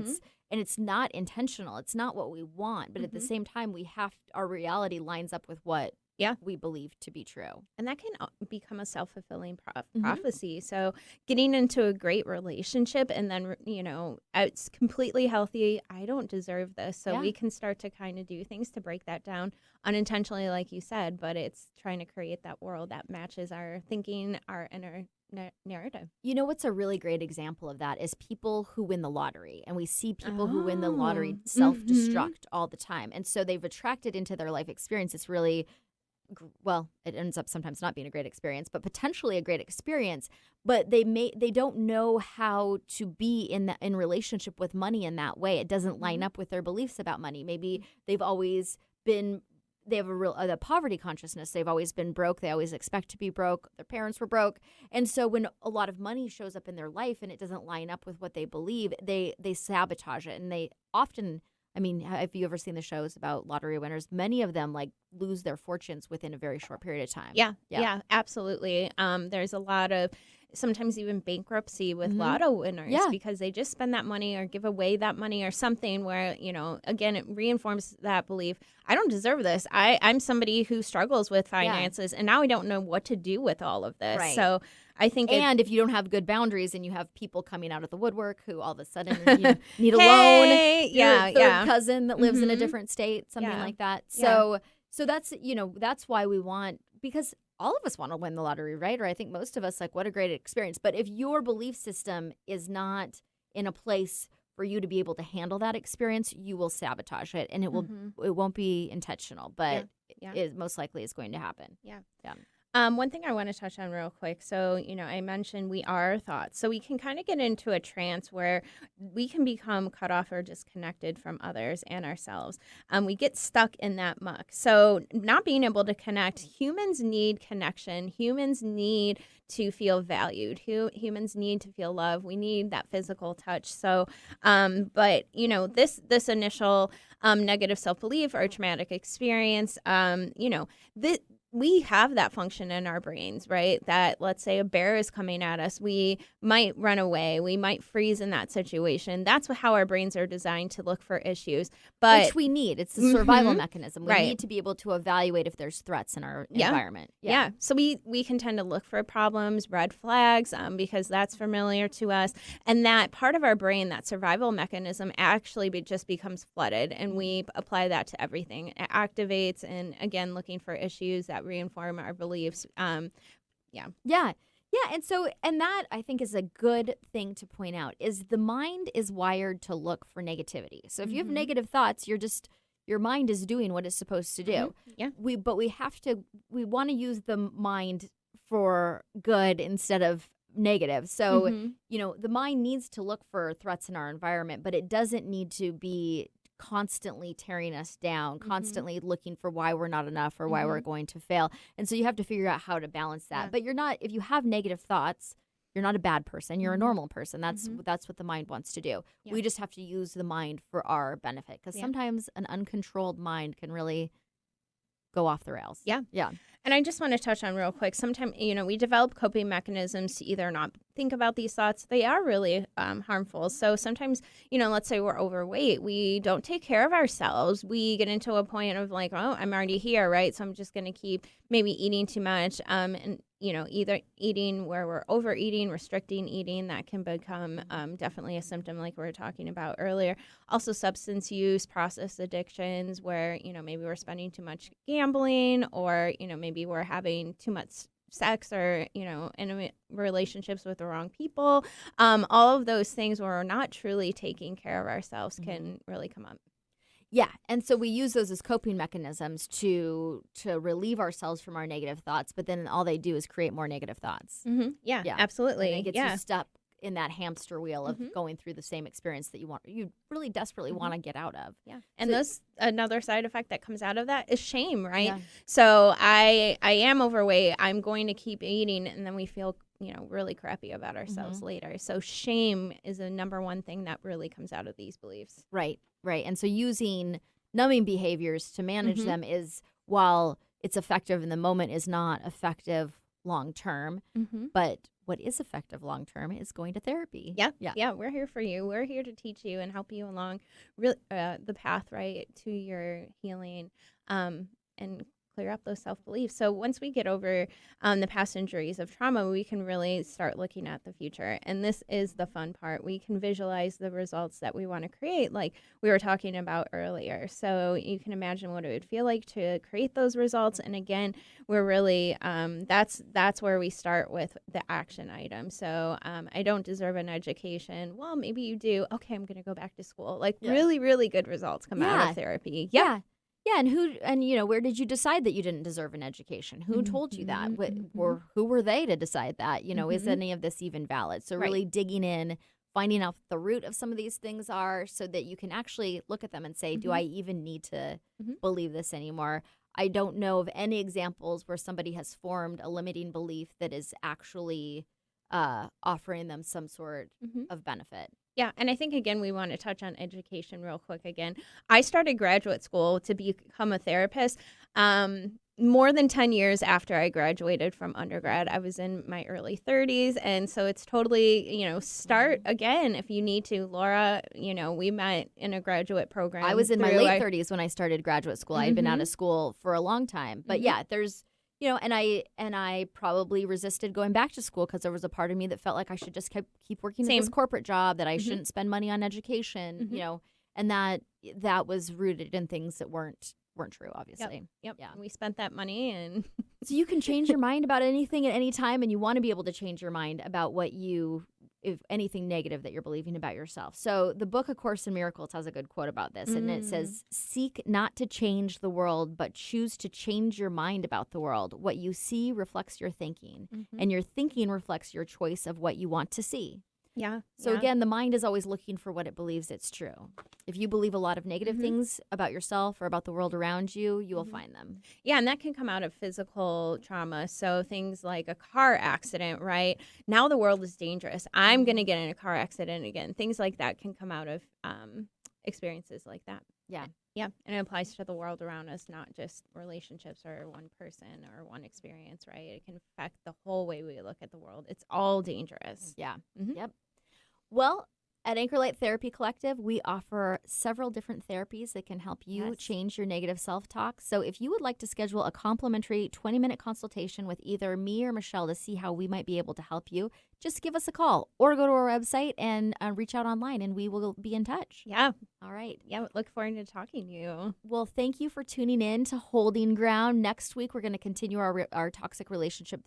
it's not intentional. It's not what we want, but at the same time our reality lines up with what we believe to be true. And that can become a self-fulfilling prophecy. So getting into a great relationship and then, it's completely healthy. I don't deserve this. So we can start to kind of do things to break that down unintentionally, like you said, but it's trying to create that world that matches our thinking, our inner narrative. You know what's a really great example of that is people who win the lottery. And we see people who win the lottery self-destruct all the time. And so they've attracted into their life experience this really it ends up sometimes not being a great experience, but potentially a great experience. But they don't know how to be in relationship with money in that way. It doesn't line up with their beliefs about money. Maybe they have a poverty consciousness. They've always been broke. They always expect to be broke. Their parents were broke. And so when a lot of money shows up in their life and it doesn't line up with what they believe, they sabotage it. And they often, have you ever seen the shows about lottery winners? Many of them lose their fortunes within a very short period of time. Yeah, absolutely. There's a lot of sometimes even bankruptcy with lotto winners because they just spend that money or give away that money or something where, again, it reinforms that belief. I don't deserve this. I'm somebody who struggles with finances and now I don't know what to do with all of this. Right. So I think if you don't have good boundaries and you have people coming out of the woodwork who all of a sudden need a loan, your third cousin that lives in a different state, something like that. So that's, that's why we want, because all of us want to win the lottery, right? Or I think most of us what a great experience. But if your belief system is not in a place for you to be able to handle that experience, you will sabotage it, and it won't be intentional, but it most likely is going to happen. Yeah. One thing I want to touch on real quick. So, I mentioned we are our thoughts. So we can kind of get into a trance where we can become cut off or disconnected from others and ourselves. We get stuck in that muck. So not being able to connect, humans need connection. Humans need to feel valued. Humans need to feel love. We need that physical touch. So, but, this initial negative self-belief or traumatic experience, we have that function in our brains, right? That let's say a bear is coming at us, we might run away, we might freeze in that situation. That's how our brains are designed to look for issues. But which we need. It's a survival mechanism. We need to be able to evaluate if there's threats in our environment. Yeah. So we can tend to look for problems, red flags, because that's familiar to us. And that part of our brain, that survival mechanism, actually just becomes flooded, and we apply that to everything. It activates, and again, looking for issues that reinform our beliefs. And that I think is a good thing to point out is the mind is wired to look for negativity. So if you have negative thoughts, your mind is doing what it's supposed to do. Yeah. We want to use the mind for good instead of negative. So, the mind needs to look for threats in our environment, but it doesn't need to be constantly tearing us down, constantly looking for why we're not enough or why we're going to fail. And so you have to figure out how to balance that. But if you have negative thoughts, you're not a bad person. You're a normal person. That's what the mind wants to do. Yeah. We just have to use the mind for our benefit because sometimes an uncontrolled mind can really go off the rails. Yeah. And I just want to touch on real quick. Sometimes, we develop coping mechanisms to either not think about these thoughts. They are really harmful. So sometimes, let's say we're overweight. We don't take care of ourselves. We get into a point of I'm already here, right? So I'm just going to keep maybe eating too much. And, either eating where we're overeating, restricting eating, that can become definitely a symptom like we were talking about earlier. Also substance use, process addictions where, maybe we're spending too much gambling or, maybe we're having too much sex or, in relationships with the wrong people. All of those things where we're not truly taking care of ourselves can really come up. Yeah, and so we use those as coping mechanisms to relieve ourselves from our negative thoughts, but then all they do is create more negative thoughts. Yeah, Yeah. absolutely. And it gets yeah. you stuck in that hamster wheel of going through the same experience that you really desperately want to get out of. Yeah. And So- those another side effect that comes out of that is shame, right? Yeah. So I am overweight. I'm going to keep eating, and then we feel really crappy about ourselves later. So shame is the number one thing that really comes out of these beliefs. Right. And so using numbing behaviors to manage them is, while it's effective in the moment, is not effective long term. But what is effective long term is going to therapy. Yeah. We're here for you. We're here to teach you and help you along the path, right, to your healing, and clear up those self-beliefs. So once we get over the past injuries of trauma, we can really start looking at the future. And this is the fun part. We can visualize the results that we want to create, like we were talking about earlier. So you can imagine what it would feel like to create those results. And again, we're really, that's where we start with the action item. So I don't deserve an education. Well, maybe you do. Okay, I'm going to go back to school. Like really, really good results come out of therapy. Yeah. Yeah, and where did you decide that you didn't deserve an education? Who told you that? Or who were they to decide that? Is any of this even valid? So really digging in, finding out the root of some of these things are, so that you can actually look at them and say, do I even need to believe this anymore? I don't know of any examples where somebody has formed a limiting belief that is actually offering them some sort of benefit. Yeah, and I think, again, we want to touch on education real quick again. I started graduate school to become a therapist more than 10 years after I graduated from undergrad. I was in my early 30s, and so it's totally, start again if you need to. Laura, we met in a graduate program. I was in my late 30s when I started graduate school. I had been out of school for a long time. But yeah, there's... and I probably resisted going back to school because there was a part of me that felt like I should just keep working at this corporate job, that I shouldn't spend money on education, and that was rooted in things that weren't true, obviously. Yep. Yeah. We spent that money, and so you can change your mind about anything at any time, and you want to be able to change your mind about if anything negative that you're believing about yourself. So the book, A Course in Miracles, has a good quote about this, and it says, "Seek not to change the world, but choose to change your mind about the world. What you see reflects your thinking, and your thinking reflects your choice of what you want to see." Yeah. So again, the mind is always looking for what it believes it's true. If you believe a lot of negative things about yourself or about the world around you, you will find them. Yeah, and that can come out of physical trauma. So things like a car accident, right? Now the world is dangerous. I'm going to get in a car accident again. Things like that can come out of experiences like that. Yeah. Yeah, and it applies to the world around us, not just relationships or one person or one experience, right? It can affect the whole way we look at the world. It's all dangerous. Yeah. Yep. Well, at Anchor Light Therapy Collective, we offer several different therapies that can help you change your negative self-talk. So if you would like to schedule a complimentary 20-minute consultation with either me or Michelle to see how we might be able to help you, just give us a call or go to our website and reach out online, and we will be in touch. Yeah. All right. Yeah, look forward to talking to you. Well, thank you for tuning in to Holding Ground. Next week, we're going to continue our toxic relationship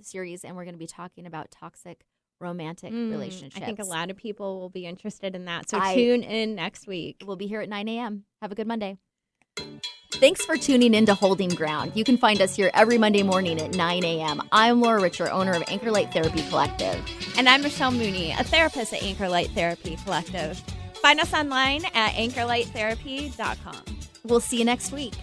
series, and we're going to be talking about toxic romantic relationships. I think a lot of people will be interested in that. So tune in next week. We'll be here at 9 a.m. Have a good Monday. Thanks for tuning in to Holding Ground. You can find us here every Monday morning at 9 a.m. I'm Laura Richer, owner of Anchor Light Therapy Collective. And I'm Michelle Mooney, a therapist at Anchor Light Therapy Collective. Find us online at anchorlighttherapy.com. We'll see you next week.